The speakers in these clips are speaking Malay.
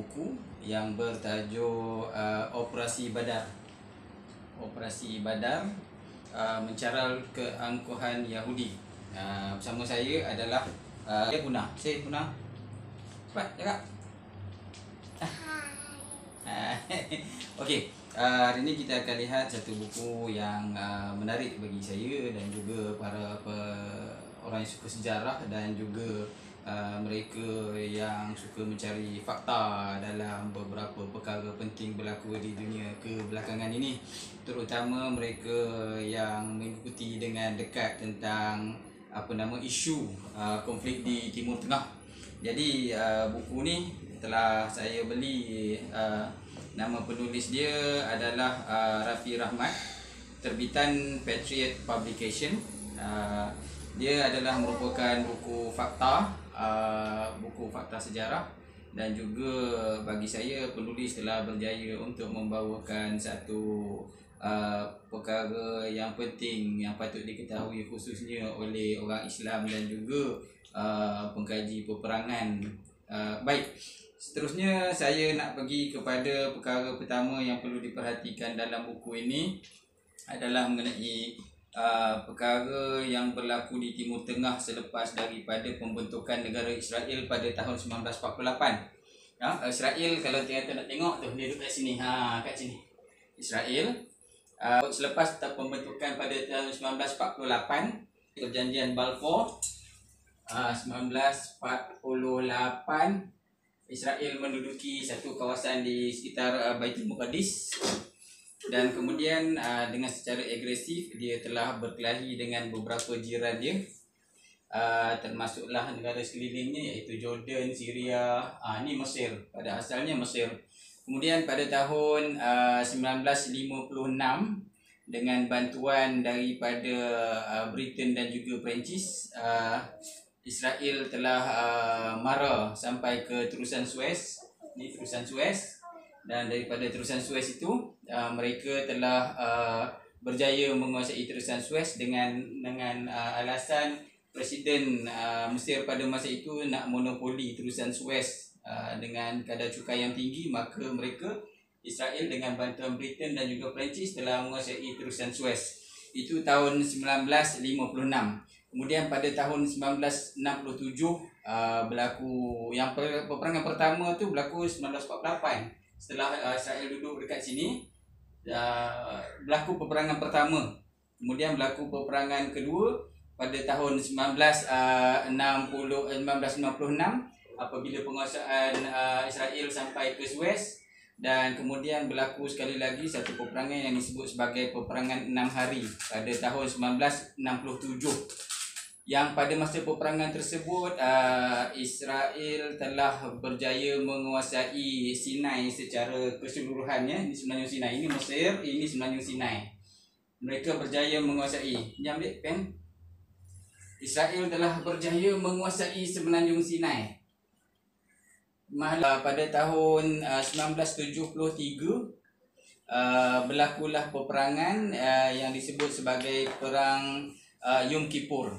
buku yang bertajuk Operasi Badar. Operasi Badar, mencaral keangkuhan Yahudi. Bersama saya adalah Puna. Say Puna. Cepat cakap. Okey, hari ini kita akan lihat satu buku yang menarik bagi saya dan juga para orang yang suka sejarah dan juga mereka yang suka mencari fakta dalam beberapa perkara penting berlaku di dunia kebelakangan ini, terutama mereka yang mengikuti dengan dekat tentang isu konflik di Timur Tengah. Jadi buku ni telah saya beli. Nama penulis dia adalah Rafi Rahmat, terbitan Patriot Publication. Dia adalah merupakan buku fakta sejarah, dan juga bagi saya penulis telah berjaya untuk membawakan satu perkara yang penting yang patut diketahui khususnya oleh orang Islam dan juga pengkaji peperangan. Baik, seterusnya saya nak pergi kepada perkara pertama yang perlu diperhatikan dalam buku ini adalah mengenai perkara yang berlaku di Timur Tengah selepas daripada pembentukan negara Israel pada tahun 1948. Israel, kalau tuan-tuan nak tengok tu, dia duduk kat sini. Kat sini. Israel selepas pembentukan pada tahun 1948, perjanjian Balfour 1948, Israel menduduki satu kawasan di sekitar Baitul Muqaddis, dan kemudian dengan secara agresif dia telah berkelahi dengan beberapa jiran dia, termasuklah negara sekelilingnya iaitu Jordan, Syria, ni Mesir, pada asalnya Mesir. Kemudian pada tahun 1956 dengan bantuan daripada Britain dan juga Perancis, Israel telah mara sampai ke terusan Suez. Ini terusan Suez, dan daripada terusan Suez itu mereka telah berjaya menguasai terusan Suez dengan alasan Presiden Mesir pada masa itu nak monopoli terusan Suez dengan kadar cukai yang tinggi. Maka mereka, Israel dengan bantuan Britain dan juga Perancis, telah menguasai terusan Suez. Itu tahun 1956. Kemudian pada tahun 1967 berlaku yang peperangan pertama tu berlaku 1948. Setelah Israel duduk dekat sini, berlaku peperangan pertama. Kemudian berlaku peperangan kedua pada tahun 1966 apabila penguasaan Israel sampai ke Suez, dan kemudian berlaku sekali lagi satu peperangan yang disebut sebagai peperangan 6 hari pada tahun 1967. Yang pada masa peperangan tersebut Israel telah berjaya menguasai Sinai secara keseluruhannya. Ini Semenanjung Sinai, ini Mesir, ini Semenanjung Sinai. Mereka berjaya menguasai. Ni ambil pen. Israel telah berjaya menguasai Semenanjung Sinai. Pada tahun 1973 berlakulah peperangan yang disebut sebagai perang Yom Kippur.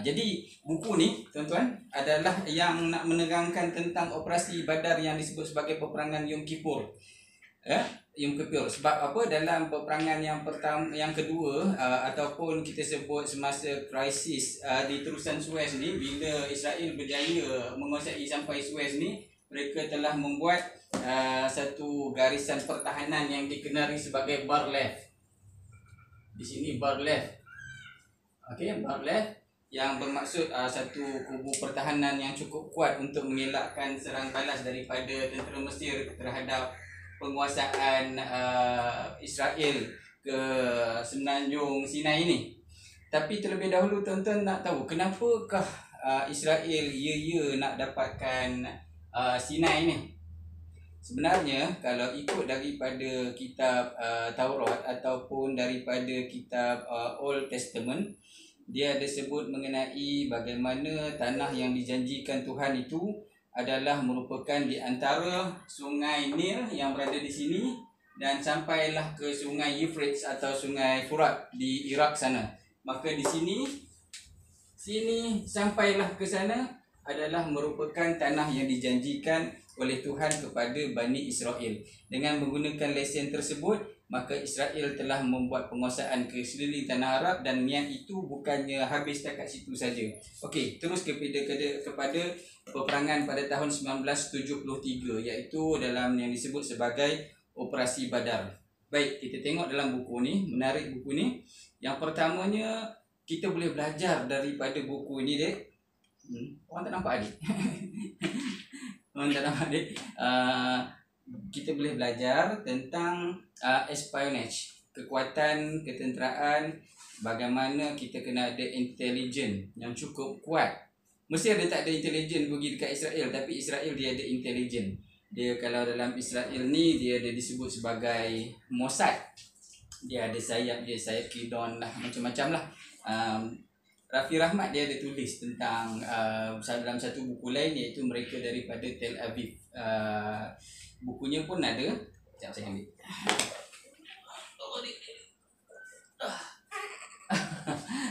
Jadi buku ni tuan-tuan adalah yang nak menerangkan tentang operasi Badar yang disebut sebagai peperangan Yom Kippur. Yom Kippur. Sebab apa? Dalam peperangan yang pertama, yang kedua, ataupun kita sebut semasa krisis di terusan Suez ni, bila Israel berjaya menguasai sampai Suez ni, mereka telah membuat satu garisan pertahanan yang dikenali sebagai Bar-Lev. Di sini Bar-Lev. Okey, Bar-Lev yang bermaksud satu kubu pertahanan yang cukup kuat untuk mengelakkan serang balas daripada tentera Mesir terhadap penguasaan Israel ke Semenanjung Sinai ini. Tapi terlebih dahulu tuan-tuan nak tahu kenapakah Israel nak dapatkan Sinai ni. Sebenarnya kalau ikut daripada kitab Taurat ataupun daripada kitab Old Testament, dia ada sebut mengenai bagaimana tanah yang dijanjikan Tuhan itu adalah merupakan di antara sungai Nil yang berada di sini dan sampailah ke sungai Euphrates atau sungai Furat di Iraq sana. Maka di sini sampailah ke sana adalah merupakan tanah yang dijanjikan oleh Tuhan kepada Bani Israel. Dengan menggunakan lesen tersebut, maka Israel telah membuat penguasaan ke sekeliling tanah Arab, dan niat itu bukannya habis setakat situ saja. Okey, terus kepada peperangan pada tahun 1973, iaitu dalam yang disebut sebagai Operasi Badar. Baik, kita tengok dalam buku ni, menarik buku ni. Yang pertamanya, kita boleh belajar daripada buku ni, dek. Orang tak nampak, adik? Orang tak nampak, adik? Kita boleh belajar tentang espionage, kekuatan ketenteraan, bagaimana kita kena ada intelijen yang cukup kuat. Mesir dia tak ada intelijen pergi dekat Israel, tapi Israel dia ada intelijen. Dia kalau dalam Israel ni, dia ada disebut sebagai Mossad. Dia ada sayap dia, sayap Kidon lah, macam-macam lah. Raffi Rahmat dia ada tulis tentang dalam satu buku lain, iaitu Mereka Daripada Tel Aviv. Bukunya pun ada. Sekejap saya ambil.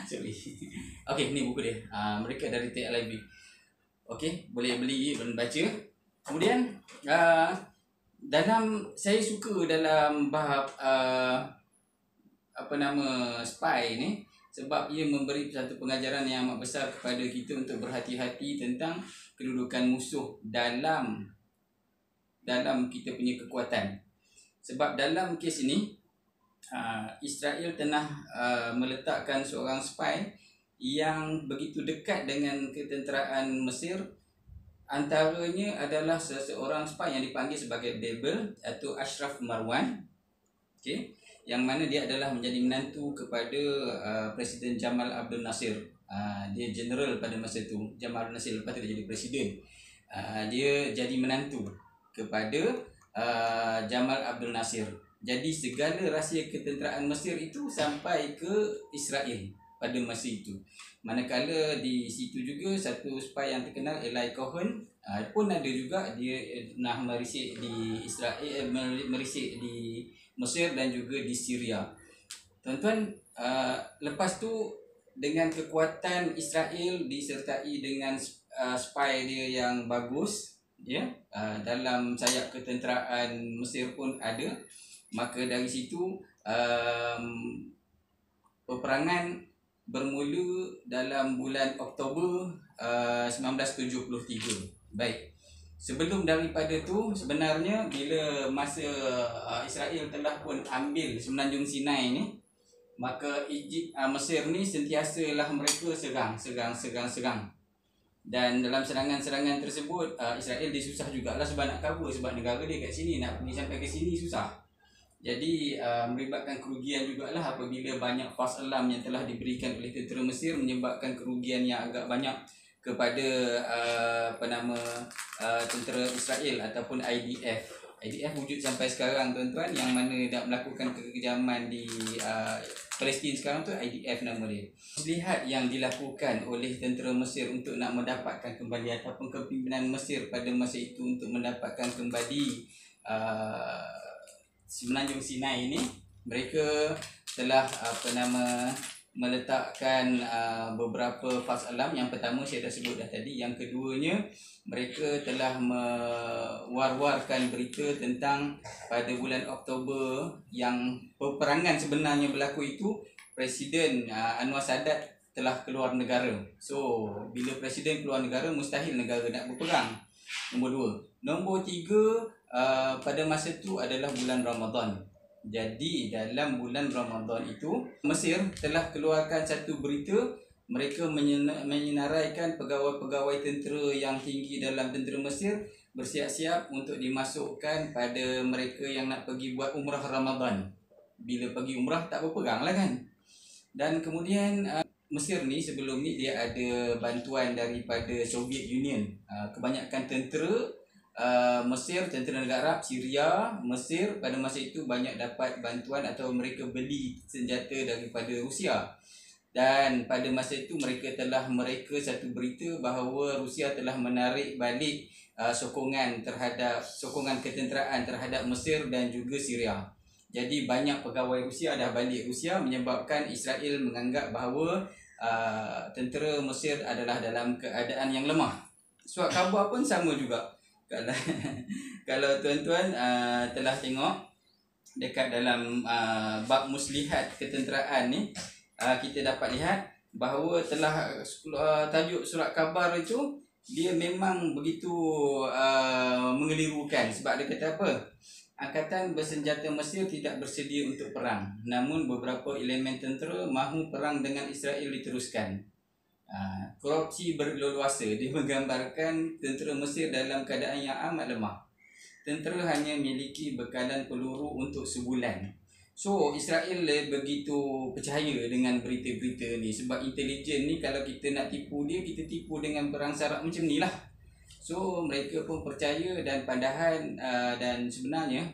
Sorry. Okey, ni buku dia. Mereka dari Tel Aviv. Okey, boleh beli dan baca. Kemudian dalam saya suka dalam bab spy ni, sebab ia memberi satu pengajaran yang amat besar kepada kita untuk berhati-hati tentang kedudukan musuh dalam kita punya kekuatan. Sebab dalam kes ini, Israel tengah meletakkan seorang spy yang begitu dekat dengan ketenteraan Mesir. Antaranya adalah seseorang spy yang dipanggil sebagai Babel atau Ashraf Marwan. Okay? Yang mana dia adalah menjadi menantu kepada Presiden Jamal Abdel Nasser. Dia general pada masa itu. Jamal Abdel Nasser lepas tu dia jadi presiden. Dia jadi menantu kepada Jamal Abdel Nasser. Jadi segala rahsia ketenteraan Mesir itu sampai ke Israel pada masa itu. Manakala di situ juga satu spy yang terkenal, Eli Cohen, pun ada juga, dia pernah merisik di Israel, merisik di Mesir dan juga di Syria. Tuan-tuan, lepas tu dengan kekuatan Israel disertai dengan spy dia yang bagus, ya, dalam sayap ketenteraan Mesir pun ada, maka dari situ peperangan bermula dalam bulan Oktober 1973. Baik. Sebelum daripada tu, sebenarnya bila masa Israel telah pun ambil Semenanjung Sinai ni, maka Mesir ni sentiasalah mereka serang. Dan dalam serangan-serangan tersebut, Israel dia susah jugalah sebab nak cover, sebab negara dia kat sini, nak pergi sampai ke sini susah. Jadi melibatkan kerugian jugalah apabila banyak false alarm yang telah diberikan oleh tentera Mesir, menyebabkan kerugian yang agak banyak kepada tentera Israel ataupun IDF. IDF wujud sampai sekarang, tuan-tuan, yang mana dah melakukan kekejaman di Palestin sekarang tu, IDF nama dia. Lihat yang dilakukan oleh tentera Mesir untuk nak mendapatkan kembali, ataupun kepimpinan Mesir pada masa itu untuk mendapatkan kembali Semenanjung Sinai ini. Mereka telah meletakkan beberapa false alarm. Yang pertama saya dah sebut dah tadi. Yang keduanya, mereka telah mewar-warkan berita tentang pada bulan Oktober yang peperangan sebenarnya berlaku itu, Presiden Anwar Sadat telah keluar negara. So, bila Presiden keluar negara, mustahil negara nak berperang. Nombor dua. Nombor tiga, pada masa itu adalah bulan Ramadan. Jadi dalam bulan Ramadan itu, Mesir telah keluarkan satu berita. Mereka menyenaraikan pegawai-pegawai tentera yang tinggi dalam tentera Mesir bersiap-siap untuk dimasukkan pada mereka yang nak pergi buat umrah Ramadan. Bila pergi umrah tak berperang lah kan. Dan kemudian Mesir ni sebelum ni dia ada bantuan daripada Soviet Union. Kebanyakan tentera Mesir, tentera negara Arab, Syria, Mesir pada masa itu banyak dapat bantuan atau mereka beli senjata daripada Rusia. Dan pada masa itu mereka telah mereka satu berita bahawa Rusia telah menarik balik sokongan ketenteraan terhadap Mesir dan juga Syria. Jadi banyak pegawai Rusia dah balik Rusia, menyebabkan Israel menganggap bahawa tentera Mesir adalah dalam keadaan yang lemah. Surat khabar pun sama juga. Kalau kalau tuan-tuan telah tengok dekat dalam bab muslihat ketenteraan ni, kita dapat lihat bahawa telah tajuk surat khabar itu dia memang begitu mengelirukan. Sebab dia kata apa? Angkatan bersenjata Mesir tidak bersedia untuk perang, namun beberapa elemen tentera mahu perang dengan Israel diteruskan. Korupsi berleluasa. Dia menggambarkan tentera Mesir dalam keadaan yang amat lemah. Tentera hanya memiliki bekalan peluru untuk sebulan. So Israel begitu percaya dengan berita-berita ni. Sebab intelijen ni kalau kita nak tipu dia, kita tipu dengan perang syarat macam ni lah. So mereka pun percaya dan padahan, dan sebenarnya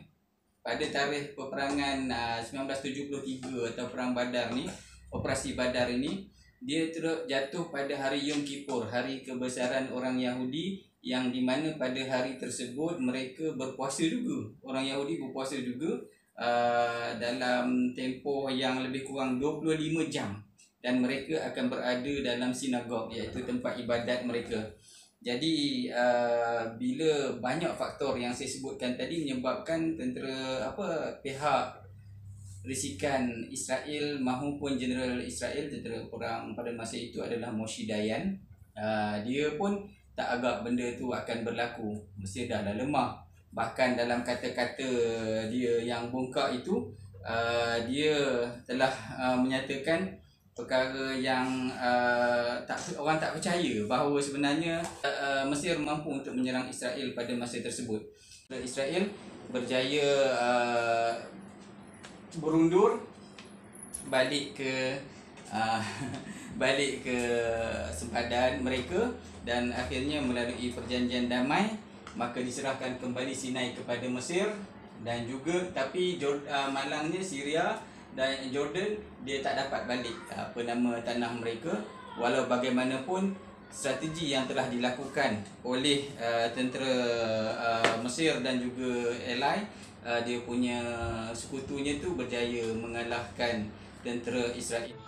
pada tarikh peperangan 1973 atau perang Badar ni, operasi Badar ini, dia jatuh pada hari Yom Kippur, hari kebesaran orang Yahudi, yang di mana pada hari tersebut mereka berpuasa juga. Orang Yahudi berpuasa juga dalam tempoh yang lebih kurang 25 jam, dan mereka akan berada dalam sinagog, iaitu tempat ibadat mereka. Jadi bila banyak faktor yang saya sebutkan tadi menyebabkan pihak risikan Israel mahupun Jeneral Israel, tentera perang pada masa itu adalah Moshe Dayan, dia pun tak agak benda tu akan berlaku. Mesir dah lemah. Bahkan dalam kata-kata dia yang bongkak itu, dia telah menyatakan perkara yang orang tak percaya bahawa sebenarnya Mesir mampu untuk menyerang Israel pada masa tersebut. Israel berjaya berundur balik ke sempadan mereka, dan akhirnya melalui perjanjian damai maka diserahkan kembali Sinai kepada Mesir, dan juga tapi malangnya Syria dan Jordan dia tak dapat balik tanah mereka. Walau bagaimanapun strategi yang telah dilakukan oleh tentera Mesir dan juga ally, dia punya sekutunya tu berjaya mengalahkan tentera Israel.